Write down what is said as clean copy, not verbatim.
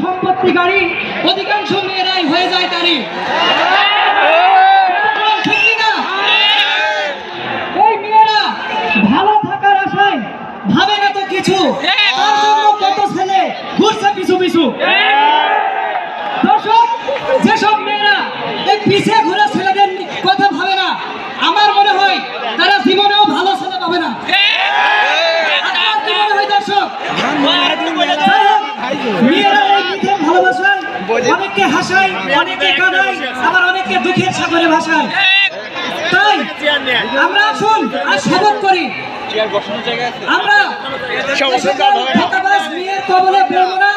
সম্পত্তি গাড়ি অধিকাংশ মেয়েরাই হয়ে যায় তারই। এই মেয়েরা ভালো থাকার আশায় ভাবে না তো কিছু, তার জন্য কত ছেলে ঘুরছে পিছু পিছু। দর্শক, যেসব মেয়েরা এই পিছে ঘোরা ছেলেদের কথা ভাবে না, আমার মনে হয় তারা জীবনেও ভালো ছেলে পাবে না। আপনার কি মনে হয় দর্শক? মেয়েরা এই মিথ্যে ভালোবাসায় অনেককে হাসায়, অনেককে কাঁদায়, আবার অনেককে দুঃখের সাগরে ভাসায়। তাই আমরা আসুন আর শপথ করি, আমরা ধোঁকাবাজ মেয়ের কবলে পড়ব না,